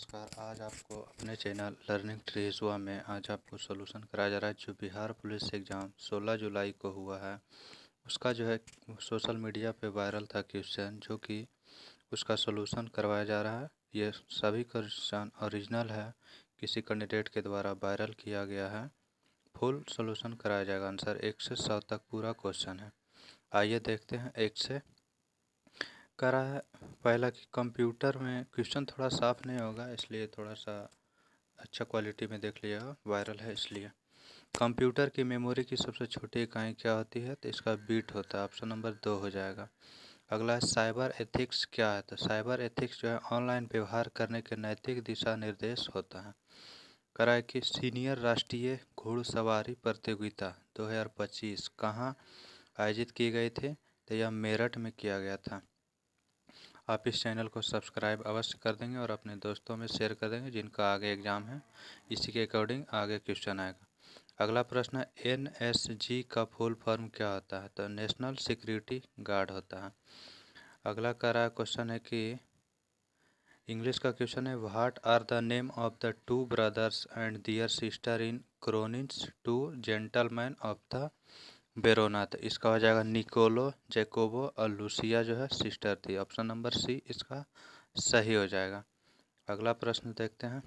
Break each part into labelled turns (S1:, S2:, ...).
S1: नमस्कार। आज आपको अपने चैनल लर्निंग ट्रेजुआ में आज आपको सॉल्यूशन कराया जा रहा है। जो बिहार पुलिस एग्ज़ाम 16 जुलाई को हुआ है, उसका जो है सोशल मीडिया पे वायरल था क्वेश्चन, जो कि उसका सॉल्यूशन करवाया जा रहा है। ये सभी क्वेश्चन ओरिजिनल है, किसी कैंडिडेट के द्वारा वायरल किया गया है। फुल सॉल्यूशन कराया जाएगा। आंसर 1 से 100 तक पूरा क्वेश्चन है। आइए देखते हैं। 1 से करा है पहला कि कंप्यूटर में क्वेश्चन थोड़ा साफ नहीं होगा, इसलिए थोड़ा सा अच्छा क्वालिटी में देख लीजिएगा, वायरल है इसलिए। कंप्यूटर की मेमोरी की सबसे छोटी इकाई क्या होती है? तो इसका बीट होता है। ऑप्शन नंबर 2 हो जाएगा। अगला है साइबर एथिक्स क्या है? तो साइबर एथिक्स जो है ऑनलाइन व्यवहार करने के नैतिक दिशा निर्देश होता है। करा है कि सीनियर राष्ट्रीय घुड़सवारी प्रतियोगिता 2025 कहाँ आयोजित की गई थी? तो यह मेरठ में किया गया था। आप इस चैनल को सब्सक्राइब अवश्य कर देंगे और अपने दोस्तों में शेयर कर देंगे जिनका आगे एग्ज़ाम है। इसी के अकॉर्डिंग आगे क्वेश्चन आएगा। अगला प्रश्न है NSG का फुल फॉर्म क्या होता है? तो नेशनल सिक्योरिटी गार्ड होता है। अगला का रहा क्वेश्चन है कि इंग्लिश का क्वेश्चन है what are the name of the two brothers and their sister in Cronin's two gentleman of the Verona? तो इसका हो जाएगा निकोलो, जैकोबो और लूसिया जो है सिस्टर थी। ऑप्शन नंबर सी इसका सही हो जाएगा। अगला प्रश्न देखते हैं।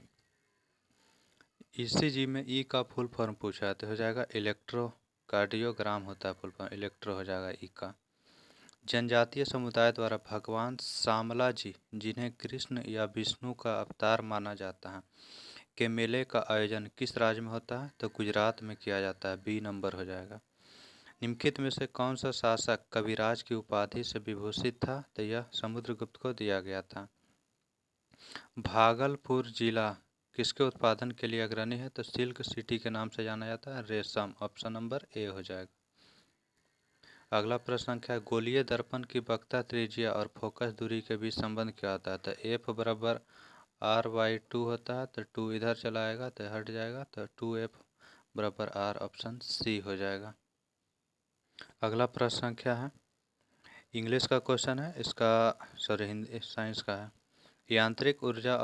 S1: ECG में ई का फुल फॉर्म पूछा है, तो हो जाएगा इलेक्ट्रोकार्डियोग्राम होता है फुल फॉर्म, इलेक्ट्रो हो जाएगा ई का। जनजातीय समुदाय द्वारा भगवान शामला जी, जिन्हें कृष्ण या विष्णु का अवतार माना जाता है, के मेले का आयोजन किस राज्य में होता है? तो गुजरात में किया जाता है। बी नंबर हो जाएगा। निम्नलिखित में से कौन सा शासक कविराज की उपाधि से विभूषित था? तो यह समुद्रगुप्त को दिया गया था। भागलपुर जिला किसके उत्पादन के लिए अग्रणी है? तो सिल्क सिटी के नाम से जाना जाता है, रेशम। ऑप्शन नंबर ए हो जाएगा। अगला प्रश्न संख्या है गोलीय दर्पण की वक्रता त्रिज्या और फोकस दूरी के बीच संबंध क्या होता है? तो F बराबर R/2 होता है। तो 2 इधर चला आएगा तो हट जाएगा, तो 2F बराबर R। ऑप्शन सी हो जाएगा। अगला प्रश्न संख्या है इंग्लिश का क्वेश्चन है, इसका सॉरी हिंदी साइंस का है। यांत्रिक ऊर्जा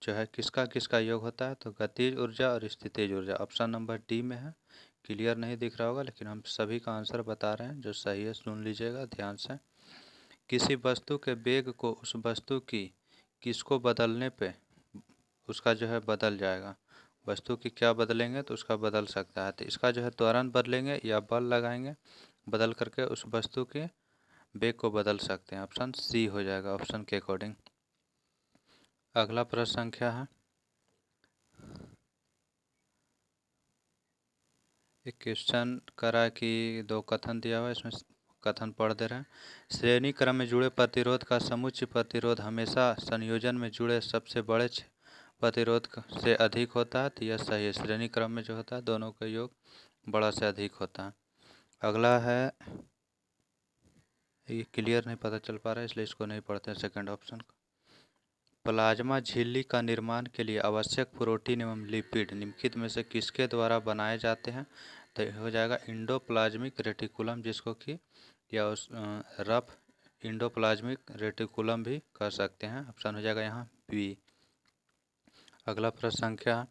S1: जो है किसका किसका योग होता है? तो गतिज ऊर्जा और स्थितिज ऊर्जा। ऑप्शन नंबर डी में है। क्लियर नहीं दिख रहा होगा, लेकिन हम सभी का आंसर बता रहे हैं, जो सही है सुन लीजिएगा ध्यान से। किसी वस्तु के वेग को उस वस्तु की किसको बदलने पे उसका जो है बदल जाएगा। वस्तु की क्या बदलेंगे तो उसका बदल सकता है। तो इसका जो है त्वरण बदलेंगे या बल लगाएंगे, बदल करके उस वस्तु के वेग को बदल सकते हैं। ऑप्शन सी हो जाएगा ऑप्शन के अकॉर्डिंग। अगला प्रश्न संख्या है एक क्वेश्चन करा कि दो कथन दिया हुआ है, इसमें कथन पढ़ दे रहे हैं। श्रेणी क्रम में जुड़े प्रतिरोध का समुच्चय प्रतिरोध हमेशा संयोजन में जुड़े सबसे बड़े प्रतिरोध से अधिक होता है। तो यह सही है। श्रेणी क्रम में जो होता है दोनों का योग बड़ा से अधिक होता है। अगला है, ये क्लियर नहीं पता चल पा रहा है इसलिए इसको नहीं पढ़ते हैं, सेकंड ऑप्शन को। प्लाज्मा झिल्ली का निर्माण के लिए आवश्यक प्रोटीन एवं लिपिड निम्नलिखित में से किसके द्वारा बनाए जाते हैं? तो हो जाएगा इंडोप्लाज्मिक रेटिकुलम, जिसको कि या उस रफ इंडोप्लाज्मिक रेटिकुलम भी कर सकते हैं। ऑप्शन हो जाएगा यहाँ बी। अगला प्रश्न संख्या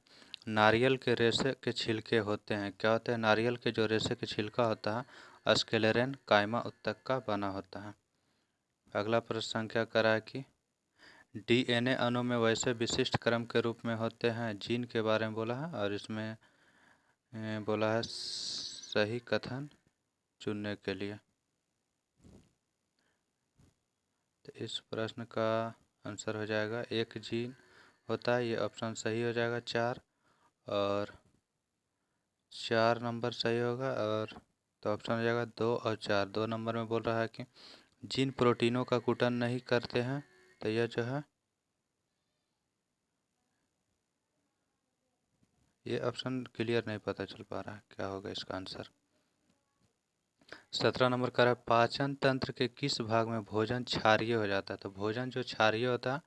S1: नारियल के रेशे के छिलके होते हैं, क्या होते हैं? नारियल के जो रेशे के छिलका होता है स्क्लेरन कायमा उत्तक का बना होता है। अगला प्रश्न संख्या करा है कि DNA अणु में वैसे विशिष्ट क्रम के रूप में होते हैं जीन के बारे में बोला है, और इसमें बोला है सही कथन चुनने के लिए। तो इस प्रश्न का आंसर हो जाएगा एक जीन होता है, ये ऑप्शन सही हो जाएगा 4, और 4 नंबर सही होगा। और तो ऑप्शन हो जाएगा 2 और 4। 2 नंबर में बोल रहा है कि जिन प्रोटीनों का कुटन नहीं करते हैं, तो यह जो है ये ऑप्शन क्लियर नहीं पता चल पा रहा है क्या होगा इसका आंसर। 17 नंबर का है पाचन तंत्र के किस भाग में भोजन क्षारीय हो जाता है? तो भोजन जो क्षारीय होता है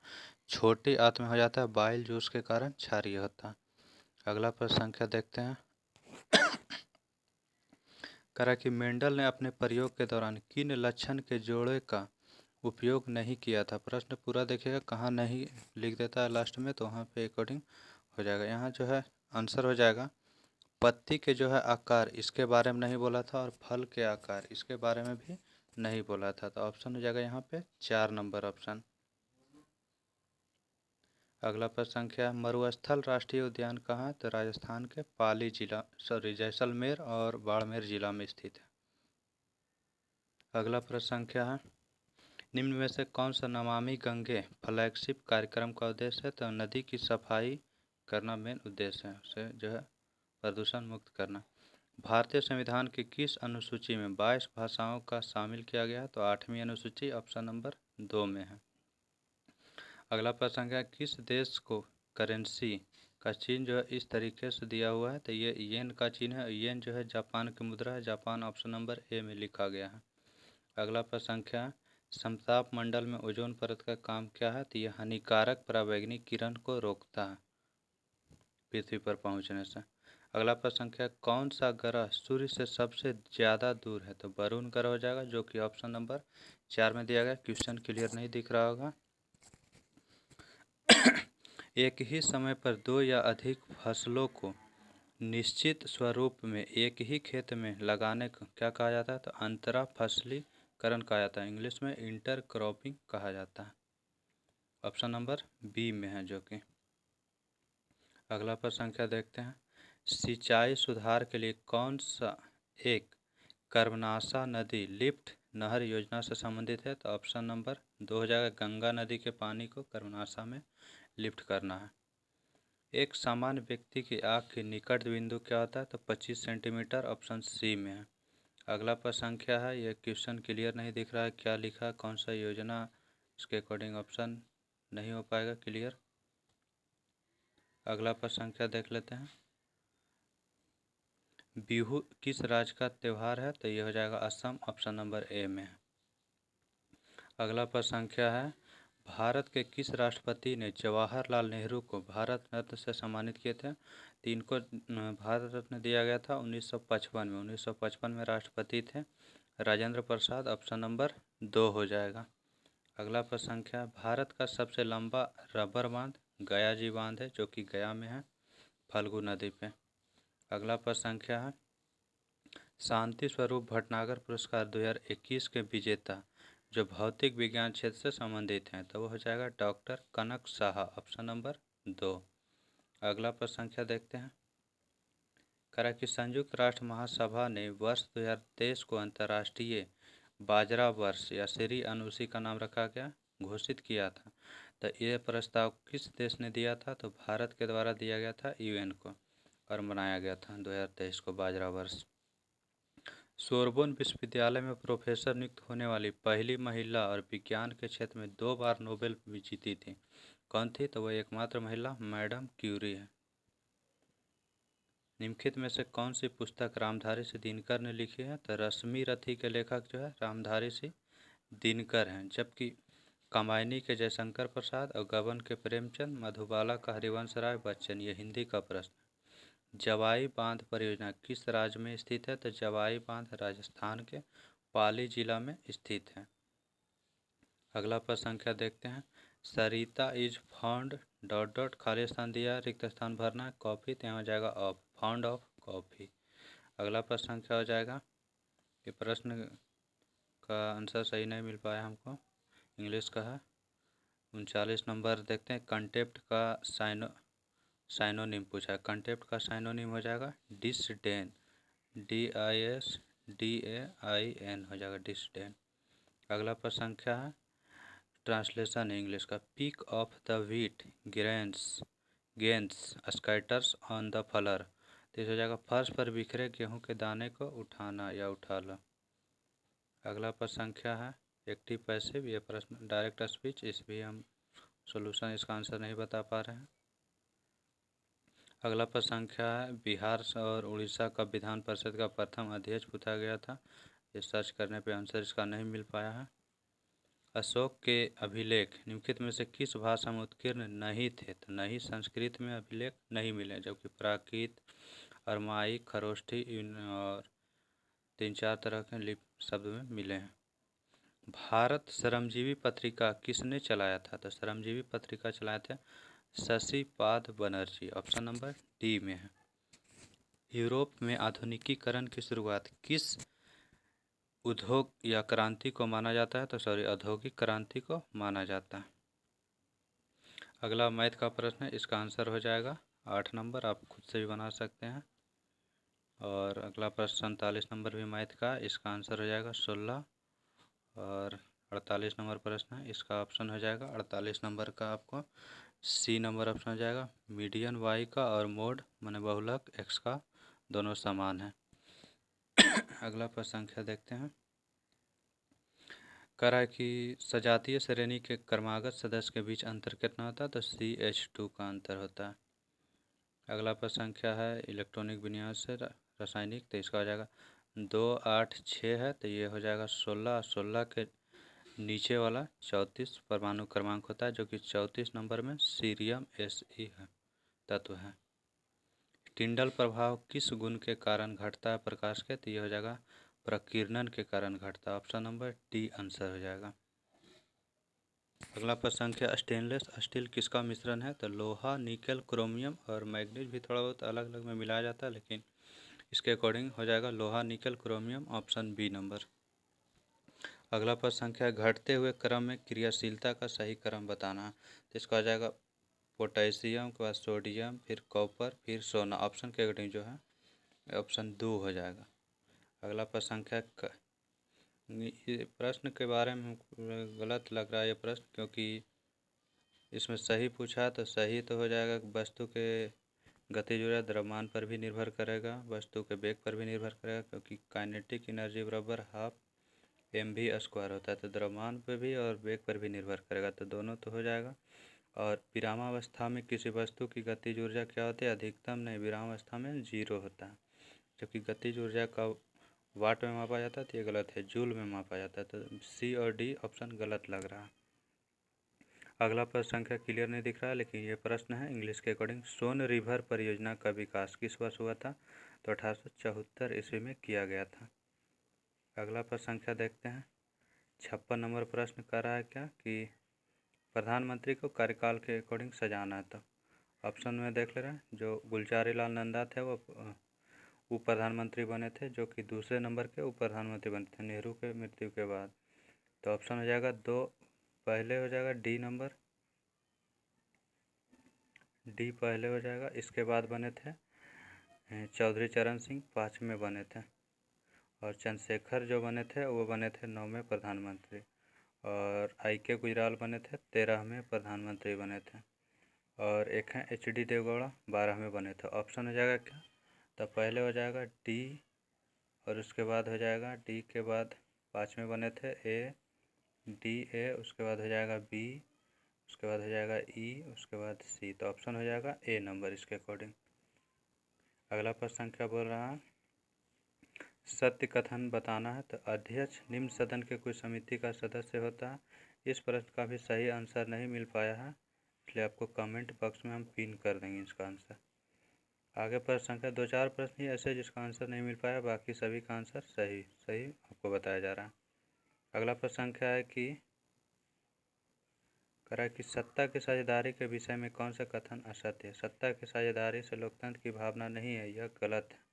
S1: छोटी आंत में हो जाता है, बाइल जूस के कारण क्षारीय होता है। अगला प्रश्न संख्या देखते हैं। करा कि मेंडल ने अपने प्रयोग के दौरान किन लक्षण के जोड़े का उपयोग नहीं किया था। प्रश्न पूरा देखिएगा, कहाँ नहीं लिख देता है लास्ट में तो वहाँ पे अकॉर्डिंग हो जाएगा। यहाँ जो है आंसर हो जाएगा पत्ती के जो है आकार, इसके बारे में नहीं बोला था, और फल के आकार इसके बारे में भी नहीं बोला था। तो ऑप्शन हो जाएगा यहाँ पे 4 नंबर ऑप्शन। अगला प्रश्न संख्या मरुस्थल राष्ट्रीय उद्यान कहाँ है? तो राजस्थान के पाली जिला जैसलमेर और बाड़मेर जिला में स्थित है। अगला प्रश्न संख्या है निम्न में से कौन सा नमामि गंगे फ्लैगशिप कार्यक्रम का उद्देश्य है? तो नदी की सफाई करना मेन उद्देश्य है, उसे जो है प्रदूषण मुक्त करना। भारतीय संविधान की किस अनुसूची में 22 भाषाओं का शामिल किया गया है? तो 8वीं अनुसूची, ऑप्शन नंबर 2 में है। अगला प्रश्न है किस देश को करेंसी का चिन्ह जो है इस तरीके से दिया हुआ है? तो ये येन का चिन्ह है। येन जो है जापान की मुद्रा है, जापान ऑप्शन नंबर ए में लिखा गया है। अगला प्रश्न संख्या समताप मंडल में ओजोन परत का काम क्या है? तो यह हानिकारक पराबैंगनी किरण को रोकता है पृथ्वी पर पहुंचने से। अगला प्रश्न संख्या कौन सा ग्रह सूर्य से सबसे ज़्यादा दूर है? तो वरुण ग्रह हो जाएगा, जो कि ऑप्शन नंबर 4 में दिया गया। क्वेश्चन क्लियर नहीं दिख रहा होगा। एक ही समय पर दो या अधिक फसलों को निश्चित स्वरूप में एक ही खेत में लगाने को क्या कहा जाता है? तो अंतरा फसलीकरण कहा जाता है। इंग्लिश में इंटर क्रॉपिंग कहा जाता है। ऑप्शन नंबर बी में है जो कि। अगला प्रश्न संख्या देखते हैं सिंचाई सुधार के लिए कौन सा एक कर्मनाशा नदी लिफ्ट नहर योजना से संबंधित है? तो ऑप्शन नंबर 2 हो जाएगा, गंगा नदी के पानी को कर्मनाशा में लिफ्ट करना है। एक सामान्य व्यक्ति की आँख के निकट बिंदु क्या होता है? तो 25 सेंटीमीटर, ऑप्शन सी में है। अगला प्रश्न संख्या है, यह क्वेश्चन क्लियर नहीं दिख रहा है, क्या लिखा है, कौन सा योजना, इसके अकॉर्डिंग ऑप्शन नहीं हो पाएगा क्लियर। अगला प्रश्न संख्या देख लेते हैं बिहू किस राज्य का त्यौहार है? तो यह हो जाएगा असम, ऑप्शन नंबर ए में है। अगला प्रश्न संख्या है भारत के किस राष्ट्रपति ने जवाहरलाल नेहरू को भारत रत्न से सम्मानित किए थे? तो इनको भारत रत्न दिया गया था 1955 में। 1955 में राष्ट्रपति थे राजेंद्र प्रसाद, ऑप्शन नंबर 2 हो जाएगा। अगला प्रश्न संख्या भारत का सबसे लंबा रबर बांध गया जी बांध है, जो कि गया में है फल्गु नदी पे। अगला प्रश्न संख्या है शांति स्वरूप भटनागर पुरस्कार 2021 के विजेता जो भौतिक विज्ञान क्षेत्र से संबंधित हैं, तो वो हो जाएगा डॉक्टर कनक साहा, ऑप्शन नंबर 2। अगला प्रश्न संख्या देखते हैं करा कि संयुक्त राष्ट्र महासभा ने वर्ष 2023 को अंतर्राष्ट्रीय बाजरा वर्ष या श्री अनुसी का नाम रखा गया घोषित किया था। तो ये प्रस्ताव किस देश ने दिया था? तो भारत के द्वारा दिया गया था यूएन को, और मनाया गया था 2023 को बाजरा वर्ष। सोरबोन विश्वविद्यालय में प्रोफेसर नियुक्त होने वाली पहली महिला और विज्ञान के क्षेत्र में 2 बार नोबेल भी जीती थी, कौन थी? तो वह एकमात्र महिला मैडम क्यूरी है। निम्नलिखित में से कौन सी पुस्तक रामधारी सिंह दिनकर ने लिखी है? तो रश्मि रथी के लेखक जो है रामधारी सिंह दिनकर हैं, जबकि कामायनी के जयशंकर प्रसाद और गबन के प्रेमचंद, मधुबाला का हरिवंश राय बच्चन। ये हिंदी का प्रश्न। जवाई बांध परियोजना किस राज्य में स्थित है? तो जवाई बांध राजस्थान के पाली जिला में स्थित है। अगला प्रश्न संख्या देखते हैं सरिता इज फाउंड डॉट डॉट खाली स्थान दिया रिक्त स्थान भरना है कॉफ़ी, तो यहाँ हो जाएगा ऑफ फाउंड ऑफ कॉफ़ी। अगला प्रश्न संख्या हो जाएगा ये प्रश्न का आंसर सही नहीं मिल पाया हमको, इंग्लिश का है। 39 नंबर देखते हैं कंटेप्ट का साइनोनिम पूछा है। कंटेप्ट का साइनोनिम हो जाएगा डिसडेन, DISDAIN हो जाएगा डिसडेन। अगला प्रश्न संख्या है ट्रांसलेशन इंग्लिश का pick of the wheat grains scatters on the floor, तो हो जाएगा फर्श पर बिखरे गेहूं के दाने को उठाना या उठा लो। अगला प्रश्न संख्या है एक्टिव पैसिव, ये प्रश्न डायरेक्ट स्पीच, इस भी हम सॉल्यूशन इसका आंसर नहीं बता पा रहे हैं। अगला प्रश्न संख्या है बिहार और उड़ीसा का विधान परिषद का प्रथम अध्यक्ष पूछा गया था, ये सर्च करने पे आंसर इसका नहीं मिल पाया है। अशोक के अभिलेख निम्नलिखित में से किस भाषा में उत्कीर्ण नहीं थे? तो नहीं संस्कृत में अभिलेख नहीं मिले, जबकि प्राकृत, अरमाई, खरोष्ठी और 3-4 तरह के लिपि शब्द में मिले हैं। भारत श्रमजीवी पत्रिका किसने चलाया था? तो श्रमजीवी पत्रिका चलाए थे Shashipad Banerjee. Option number D में है। यूरोप में आधुनिकीकरण की शुरुआत किस उद्योग या क्रांति को माना जाता है? तो सॉरी, औद्योगिक क्रांति को माना जाता है। अगला मैथ का प्रश्न है, इसका आंसर हो जाएगा 8 नंबर, आप खुद से भी बना सकते हैं। और अगला प्रश्न 47 नंबर भी मैथ का, इसका आंसर हो जाएगा 16। और 48 नंबर प्रश्न है, इसका ऑप्शन हो जाएगा 48 नंबर का आपको सी नंबर ऑप्शन हो जाएगा। मीडियन वाई का और मोड माने बहुलक एक्स का दोनों समान है। अगला प्रश्न संख्या देखते हैं। कह रहा है कि सजातीय श्रेणी के क्रमागत सदस्य के बीच अंतर कितना होता है? तो CH2 का अंतर होता है। अगला प्रश्न संख्या है इलेक्ट्रॉनिक विन्यास से रासायनिक, तो इसका हो जाएगा 2 8 6 है, तो ये हो जाएगा 16। 16 के नीचे वाला 34 परमाणु क्रमांक होता है, जो कि 34 नंबर में सीरियम Se है तत्व है। टिंडल प्रभाव किस गुण के कारण घटता है प्रकाश के? तो ये हो जाएगा प्रकीर्णन के कारण घटता है। ऑप्शन नंबर डी आंसर हो जाएगा। अगला प्रश्न संख्या स्टेनलेस स्टील किसका मिश्रण है? तो लोहा, निकल, क्रोमियम और मैग्नीज भी थोड़ा बहुत अलग अलग में मिलाया जाता है, लेकिन इसके अकॉर्डिंग हो जाएगा लोहा, निकल, क्रोमियम, ऑप्शन बी नंबर। अगला प्रश्न संख्या घटते हुए क्रम में क्रियाशीलता का सही क्रम बताना है, तो इसका हो जाएगा पोटेशियम के बाद सोडियम, फिर कॉपर, फिर सोना। ऑप्शन के अकॉर्डिंग जो है ऑप्शन 2 हो जाएगा। अगला प्रश्न संख्या ये प्रश्न के बारे में गलत लग रहा है ये प्रश्न, क्योंकि इसमें सही पूछा है तो सही तो हो जाएगा। वस्तु के गतिज ऊर्जा द्रव्यमान पर भी निर्भर करेगा, वस्तु के वेग पर भी निर्भर करेगा, क्योंकि काइनेटिक एनर्जी बराबर हाफ mv² होता है, तो द्रव्यमान पर भी और वेग पर भी निर्भर करेगा, तो दोनों तो हो जाएगा। और विरामावस्था में किसी वस्तु की गतिज ऊर्जा क्या होती है? अधिकतम नहीं, विरामावस्था में 0 होता है, जबकि गतिज ऊर्जा का वाट में मापा जाता है, तो ये गलत है, जूल में मापा जाता है, तो सी और डी ऑप्शन गलत लग रहा है। अगला प्रश्न संख्या क्लियर नहीं दिख रहा है, लेकिन ये प्रश्न है इंग्लिश के अकॉर्डिंग। सोन रिवर परियोजना का विकास किस वर्ष हुआ था? तो 1874 ईस्वी में किया गया था। अगला प्रश्न संख्या देखते हैं। 56 नंबर प्रश्न कर रहा है क्या कि प्रधानमंत्री को कार्यकाल के अकॉर्डिंग सजाना है, तो ऑप्शन में देख ले रहे हैं। जो गुलजारी लाल नंदा थे वो उप प्रधानमंत्री बने थे, जो कि दूसरे नंबर के उप प्रधानमंत्री बने थे नेहरू के मृत्यु के बाद, तो ऑप्शन हो जाएगा 2 पहले हो जाएगा, डी नंबर, डी पहले हो जाएगा। इसके बाद बने थे चौधरी चरण सिंह 5वें बने थे, और चंद्रशेखर जो बने थे वो बने थे 9वें प्रधानमंत्री, और IK गुजराल बने थे 13वें प्रधानमंत्री बने थे, और एक हैं HD देवगौड़ा 12वें बने थे। ऑप्शन हो जाएगा क्या? तो पहले हो जाएगा डी, और उसके बाद हो जाएगा डी के बाद 5वें बने थे A, उसके बाद हो जाएगा B, उसके बाद हो जाएगा E, उसके बाद C, तो ऑप्शन हो जाएगा A नंबर इसके अकॉर्डिंग। अगला प्रश्न संख्या बोल रहा है सत्य कथन बताना है, तो अध्यक्ष निम्न सदन के कोई समिति का सदस्य होता है। इस प्रश्न का भी सही आंसर नहीं मिल पाया है, इसलिए आपको कमेंट बॉक्स में हम पिन कर देंगे इसका आंसर। आगे प्रश्न संख्या 2-4 प्रश्न ही ऐसे जिसका आंसर नहीं मिल पाया, बाकी सभी का आंसर सही सही आपको बताया जा रहा है। अगला प्रश्न संख्या है कि कह रहा है कि सत्ता की साझेदारी के विषय में कौन सा कथन असत्य है? सत्ता की साझेदारी से लोकतंत्र की भावना नहीं है, यह गलत है।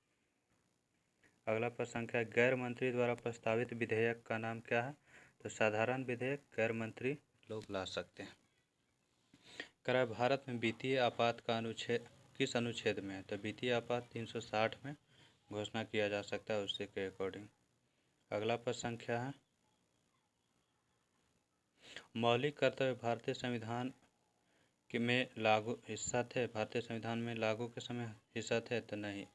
S1: अगला प्रश्न संख्या गैर मंत्री द्वारा प्रस्तावित विधेयक का नाम क्या है? तो साधारण विधेयक गैर मंत्री लोग ला सकते हैं। कह रहा है भारत में वित्तीय आपात का अनुच्छेद किस अनुच्छेद में है? तो वित्तीय आपात 360 में घोषणा किया जा सकता है उसी के अकॉर्डिंग। अगला प्रश्न संख्या है मौलिक कर्तव्य भारतीय संविधान में लागू हिस्सा थे? भारतीय संविधान में लागू के समय हिस्सा थे? तो नहीं,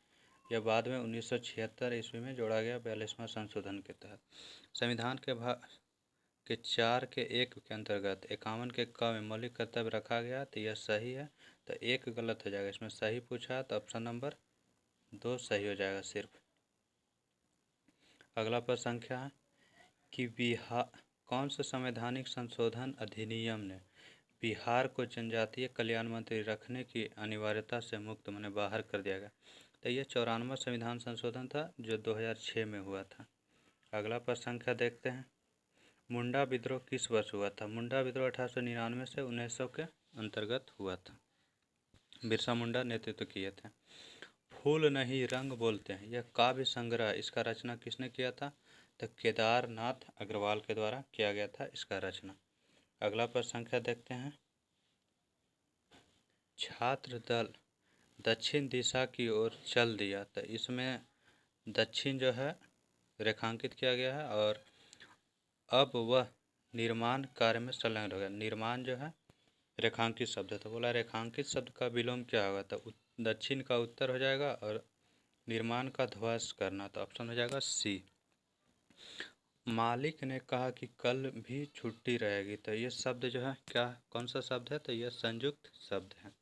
S1: यह बाद में 1976 ईस्वी में जोड़ा गया 42वां संशोधन के तहत। संविधान के भाग के 4 के 1 के अंतर्गत 51 के क में मौलिक कर्तव्य रखा गया, तो यह सही है, तो 1 गलत हो जाएगा। इसमें सही पूछा तो ऑप्शन नंबर 2 सही हो जाएगा सिर्फ। अगला प्रश्न संख्या है कि बिहार कौन से संवैधानिक संशोधन अधिनियम ने बिहार को जनजातीय कल्याण मंत्री रखने की अनिवार्यता से मुक्त माने बाहर कर दिया गया? तो ये 94वां संविधान संशोधन था जो 2006 में हुआ था। अगला प्रश्न संख्या देखते हैं मुंडा विद्रोह किस वर्ष हुआ था? मुंडा विद्रोह 1899 से 1900 के अंतर्गत हुआ था। बिरसा मुंडा नेतृत्व किए थे। फूल नहीं रंग बोलते हैं, यह काव्य संग्रह, इसका रचना किसने किया था? तो केदारनाथ अग्रवाल के द्वारा किया गया था इसका रचना। अगला प्रश्न संख्या देखते हैं। छात्र दल दक्षिण दिशा की ओर चल दिया, तो इसमें दक्षिण जो है रेखांकित किया गया है और अब वह निर्माण कार्य में संलग्न हो गया। निर्माण जो है रेखांकित शब्द है, तो बोला रेखांकित शब्द का विलोम क्या होगा? तो दक्षिण का उत्तर हो जाएगा और निर्माण का ध्वस्त करना, तो ऑप्शन हो जाएगा सी। मालिक ने कहा कि कल भी छुट्टी रहेगी, तो ये शब्द जो है क्या, कौन सा शब्द है? तो यह संयुक्त शब्द है।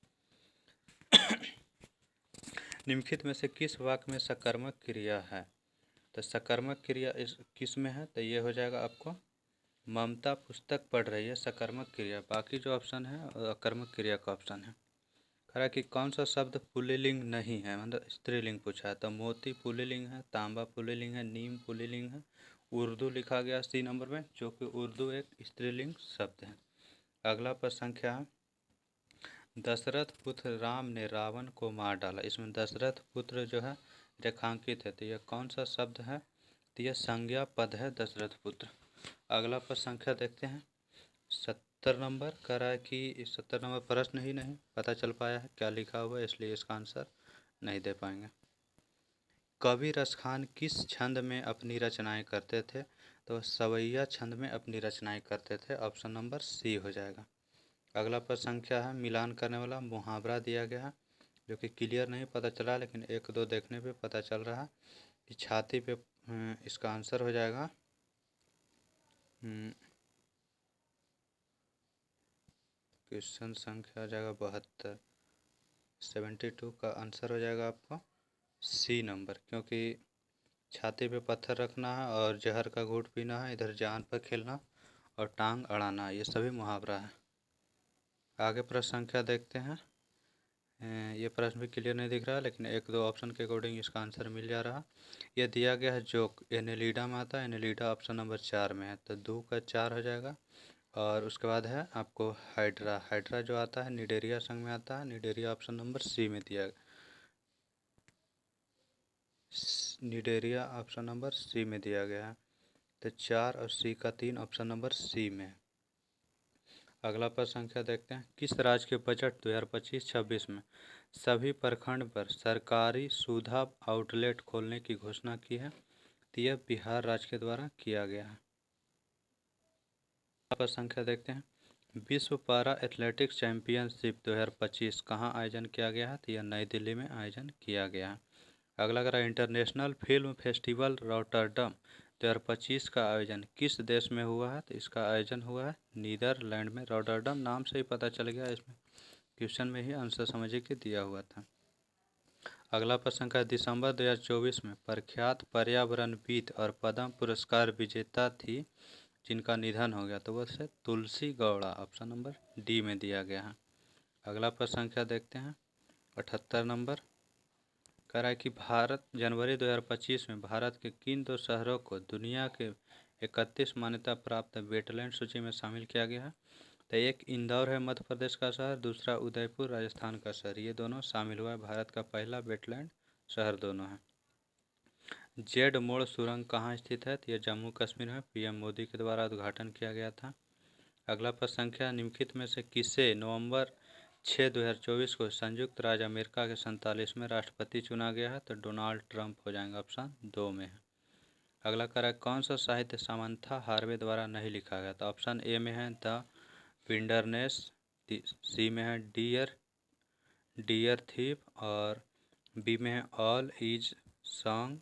S1: निम्नलिखित में से किस वाक्य में सकर्मक क्रिया है? तो सकर्मक क्रिया इस किस में है? तो ये हो जाएगा आपको, ममता पुस्तक पढ़ रही है, सकर्मक क्रिया। बाकी जो ऑप्शन है अकर्मक क्रिया का ऑप्शन है। कह रहा है कि कौन सा शब्द पुल्लिंग नहीं है, मतलब स्त्रीलिंग पूछा है। तो मोती पुल्लिंग है, तांबा पुल्लिंग है, नीम पुल्लिंग है, उर्दू लिखा गया सी नंबर में, जो कि उर्दू एक स्त्रीलिंग शब्द है। अगला प्रश्न संख्या है, दशरथ पुत्र राम ने रावण को मार डाला, इसमें दशरथ पुत्र जो है रेखांकित है, तो यह कौन सा शब्द है? तो यह संज्ञा पद है, दशरथ पुत्र। अगला प्रश्न संख्या देखते हैं। 70 नंबर कह रहा है कि 70 नंबर प्रश्न ही नहीं पता चल पाया है क्या लिखा हुआ है, इसलिए इसका आंसर नहीं दे पाएंगे। कवि रसखान किस छंद में अपनी रचनाएं करते थे? तो सवैया छंद में अपनी रचनाएं करते थे, ऑप्शन नंबर सी हो जाएगा। अगला प्रश्न संख्या है, मिलान करने वाला मुहावरा दिया गया है, जो कि क्लियर नहीं पता चला, लेकिन एक दो देखने पे पता चल रहा है कि छाती पे इसका आंसर हो जाएगा क्वेश्चन संख्या हो जाएगा 72, 72 का आंसर हो जाएगा आपको सी नंबर, क्योंकि छाती पे पत्थर रखना है और जहर का घूंट पीना है, इधर जान पर खेलना और टांग अड़ाना, ये सभी मुहावरा है। आगे प्रश्न संख्या देखते हैं। ये प्रश्न भी क्लियर नहीं दिख रहा है, लेकिन एक दो ऑप्शन के अकॉर्डिंग इसका आंसर मिल जा रहा। ये दिया गया है जोक, एनेलिडा में आता है, एनेलिडा ऑप्शन नंबर 4 में है, तो 2 का 4 हो जाएगा। और उसके बाद है आपको हाइड्रा, हाइड्रा जो आता है निडेरिया संघ में आता है, निडेरिया ऑप्शन नंबर सी में दिया, निडेरिया ऑप्शन नंबर सी में दिया गया है, तो 4 और सी का 3 ऑप्शन नंबर सी में है। अगला प्रश्न संख्या देखते हैं। किस राज्य के बजट 2025-26 में सभी प्रखंड पर सरकारी सुधा आउटलेट खोलने की घोषणा की है? तो यह बिहार राज्य के द्वारा किया गया है। प्रश्न संख्या देखते हैं। विश्व पारा एथलेटिक्स चैंपियनशिप 2025 कहाँ आयोजन किया गया है? तो यह नई दिल्ली में आयोजन किया गया है। अगला करा, इंटरनेशनल फिल्म फेस्टिवल रॉटरडम 2025 का आयोजन किस देश में हुआ है? तो इसका आयोजन हुआ है नीदरलैंड में। रॉटरडम नाम से ही पता चल गया, इसमें क्वेश्चन में ही आंसर समझिए कि दिया हुआ था। अगला प्रश्न का, दिसंबर 2024 में प्रख्यात पर्यावरणविद और पद्म पुरस्कार विजेता थी जिनका निधन हो गया, तो वह से तुलसी गौड़ा, ऑप्शन नंबर डी में दिया गया है। अगला प्रश्न संख्या देखते हैं 78 नंबर, कह रहा है कि भारत जनवरी 2025 में भारत के किन दो शहरों को दुनिया के 31 मान्यता प्राप्त वेटलैंड सूची में शामिल किया गया है? तो एक इंदौर है मध्य प्रदेश का शहर, दूसरा उदयपुर राजस्थान का शहर, ये दोनों शामिल हुआ है, भारत का पहला वेटलैंड शहर दोनों है। जेड मोड़ सुरंग कहाँ स्थित है? तो यह जम्मू कश्मीर में पीएम मोदी के द्वारा उद्घाटन किया गया था। अगला प्रश्न संख्या, निम्नलिखित में से किसे नवंबर 6, 2024 को संयुक्त राज्य अमेरिका के 47वें राष्ट्रपति चुना गया है? तो डोनाल्ड ट्रंप हो जाएंगे, ऑप्शन 2 में है। अगला कह रहा है कौन सा साहित्य सामंथा हार्वे द्वारा नहीं लिखा गया? तो ऑप्शन ए में है द विंडरनेस, सी में है डियर थीफ, और बी में है ऑल इज सॉन्ग,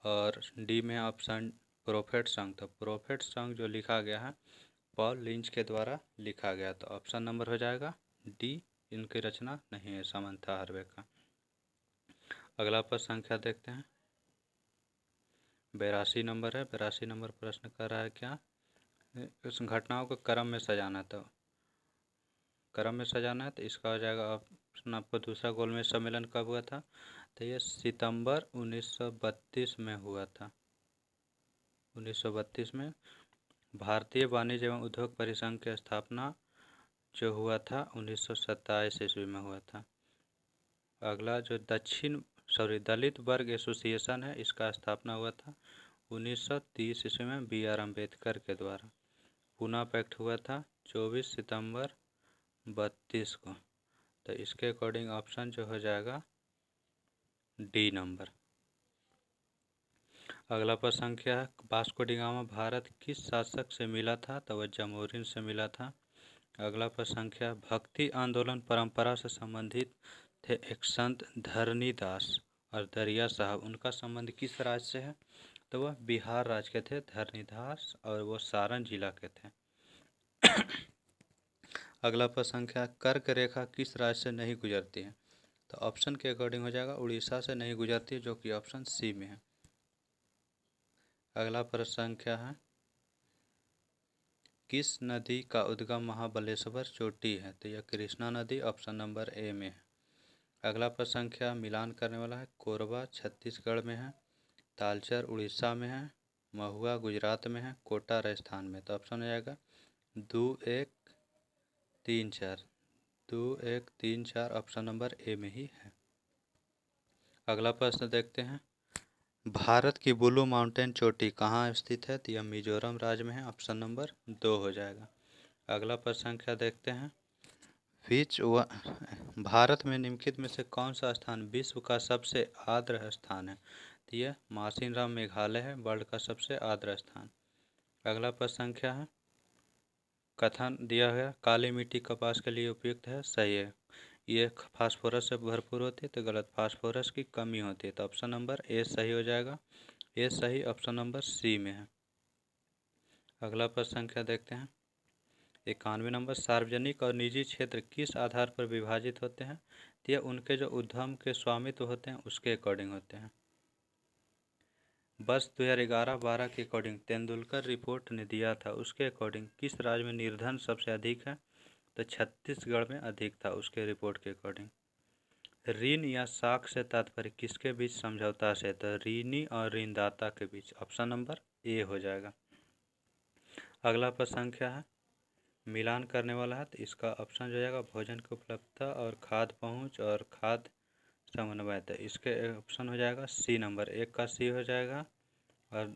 S1: और डी में है ऑप्शन प्रोफेट सॉन्ग। तो प्रोफेट सॉन्ग जो लिखा गया है पॉल लिंच के द्वारा लिखा गया, तो ऑप्शन नंबर हो जाएगा डी, इनकी रचना नहीं है सामंथा हार्वे का। अगला प्रश्न संख्या देखते हैं 82 नंबर है। 82 नंबर प्रश्न कर रहा है क्या, उस घटनाओं को क्रम में सजाना, तो क्रम में सजाना है, तो इसका हो जाएगा ऑप्शन आपको दूसरा गोलमेज सम्मेलन कब हुआ था? तो ये सितंबर 1932 में हुआ था। 1932 में भारतीय वाणिज्य एवं उद्योग परिसंघ की स्थापना जो हुआ था 1927 ईस्वी में हुआ था। अगला जो दलित वर्ग एसोसिएशन है, इसका स्थापना हुआ था 1930 ईस्वी में BR अम्बेडकर के द्वारा। पूना पैक्ट हुआ था 24 सितंबर 32 को। तो इसके अकॉर्डिंग ऑप्शन जो हो जाएगा डी नंबर। अगला प्रश्न संख्या है, वास्को डी गामा भारत किस शासक से मिला था? तो वह जमोरिन से मिला था। अगला प्रश्न संख्या, भक्ति आंदोलन परंपरा से संबंधित थे एक संत धरणीदास और दरिया साहब, उनका संबंध किस राज्य से है? तो वह बिहार राज्य के थे धरणीदास, और वो सारण जिला के थे। अगला प्रश्न संख्या, कर्क रेखा किस राज्य से नहीं गुजरती है? तो ऑप्शन के अकॉर्डिंग हो जाएगा उड़ीसा से नहीं गुजरती है, जो कि ऑप्शन सी में है। अगला प्रश्न संख्या है, किस नदी का उद्गम महाबलेश्वर चोटी है? तो यह कृष्णा नदी, ऑप्शन नंबर ए में है। अगला प्रश्न संख्या मिलान करने वाला है, कोरबा छत्तीसगढ़ में है, तालचर उड़ीसा में है, महुआ गुजरात में है, कोटा राजस्थान में। तो ऑप्शन हो जाएगा 2 1 3 4, 2 1 3 4, ऑप्शन नंबर ए में ही है। अगला प्रश्न देखते हैं, भारत की ब्लू माउंटेन चोटी कहाँ स्थित है? तो यह मिजोरम राज्य में है, ऑप्शन नंबर 2 हो जाएगा। अगला प्रश्न संख्या देखते हैं, भारत में निम्नलिखित में से कौन सा स्थान विश्व का सबसे आर्द्र स्थान है? तो यह मासिनराम मेघालय है, वर्ल्ड का सबसे आर्द्र स्थान। अगला प्रश्न संख्या है, कथन दिया है काली मिट्टी कपास के लिए उपयुक्त है, सही है। ये फास्फोरस से भरपूर होती है, तो गलत, फास्फोरस की कमी होती है। तो ऑप्शन नंबर ए सही हो जाएगा, ए सही, ऑप्शन नंबर सी में है। अगला प्रश्न संख्या देखते हैं, 91 नंबर, सार्वजनिक और निजी क्षेत्र किस आधार पर विभाजित होते हैं? तो यह उनके जो उद्यम के स्वामित्व होते हैं उसके अकॉर्डिंग होते हैं। वर्ष 2011-12 के अकॉर्डिंग तेंदुलकर रिपोर्ट ने दिया था, उसके अकॉर्डिंग किस राज्य में निर्धन सबसे अधिक है? तो छत्तीसगढ़ में अधिक था, उसके रिपोर्ट के अकॉर्डिंग। ऋण या साख से तात्पर्य किसके बीच समझौता से? तो ऋणी और ऋणदाता के बीच, ऑप्शन नंबर ए हो जाएगा। अगला प्रश्न संख्या है, मिलान करने वाला है, तो इसका ऑप्शन जो जाएगा भोजन की उपलब्धता और खाद्य पहुंच और खाद्य समन्वय। तो इसके ऑप्शन हो जाएगा सी नंबर, एक का सी हो जाएगा। और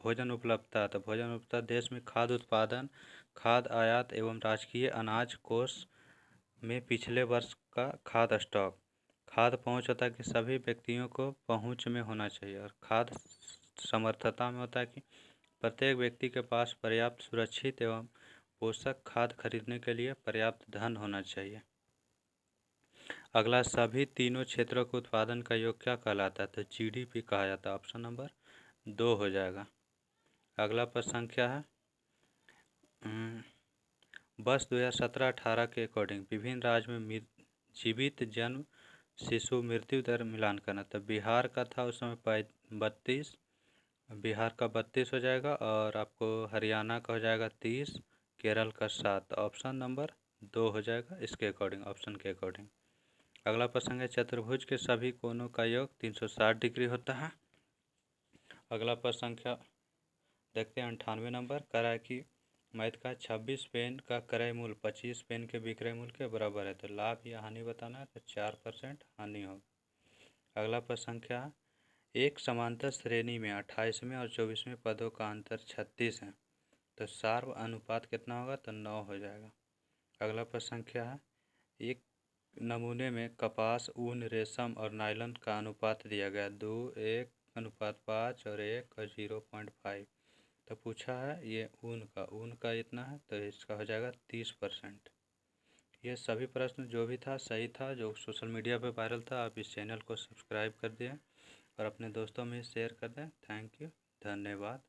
S1: भोजन उपलब्धता, तो भोजन उपलब्धता देश में खाद्य उत्पादन, खाद्य आयात एवं राजकीय अनाज कोष में पिछले वर्ष का खाद्य स्टॉक। खाद्य पहुंच होता है कि सभी व्यक्तियों को पहुंच में होना चाहिए, और खाद्य समर्थता में होता है कि प्रत्येक व्यक्ति के पास पर्याप्त सुरक्षित एवं पोषक खाद्य खरीदने के लिए पर्याप्त धन होना चाहिए। अगला, सभी तीनों क्षेत्रों के उत्पादन का योग क्या कहलाता है? तो GDP कहा जाता है, ऑप्शन नंबर 2 हो जाएगा। अगला प्रश्न संख्या है, वर्ष 2017-18 के अकॉर्डिंग विभिन्न राज्य में जीवित जन्म शिशु मृत्यु दर मिलान करना। तो बिहार का था उस समय 32, बिहार का 32 हो जाएगा, और आपको हरियाणा का हो जाएगा 30, केरल का 7, ऑप्शन नंबर 2 हो जाएगा इसके अकॉर्डिंग, ऑप्शन के अकॉर्डिंग। अगला प्रश्न है, चतुर्भुज के सभी कोणों का योग 360 डिग्री होता है। अगला प्रश्न संख्या देखते हैं 98 नंबर, क्रय की मैथ का 26 पेन का क्रय मूल्य 25 पेन के विक्रय मूल्य के बराबर है। तो लाभ या हानि बताना है, तो 4% हानि होगा। अगला प्रश्न संख्या, एक समांतर श्रेणी में 28वें और 24वें पदों का अंतर 36 है, तो सार्व अनुपात कितना होगा? तो 9 हो जाएगा। अगला प्रश्न संख्या है, एक नमूने में कपास, ऊन, रेशम और नायलॉन का अनुपात दिया गया 2 1 अनुपात 5 और 1 और 0.5। तो पूछा है ये ऊन का इतना है, तो इसका हो जाएगा 30%। ये सभी प्रश्न जो भी था सही था, जो सोशल मीडिया पे वायरल था। आप इस चैनल को सब्सक्राइब कर दें और अपने दोस्तों में शेयर कर दें। थैंक यू, धन्यवाद।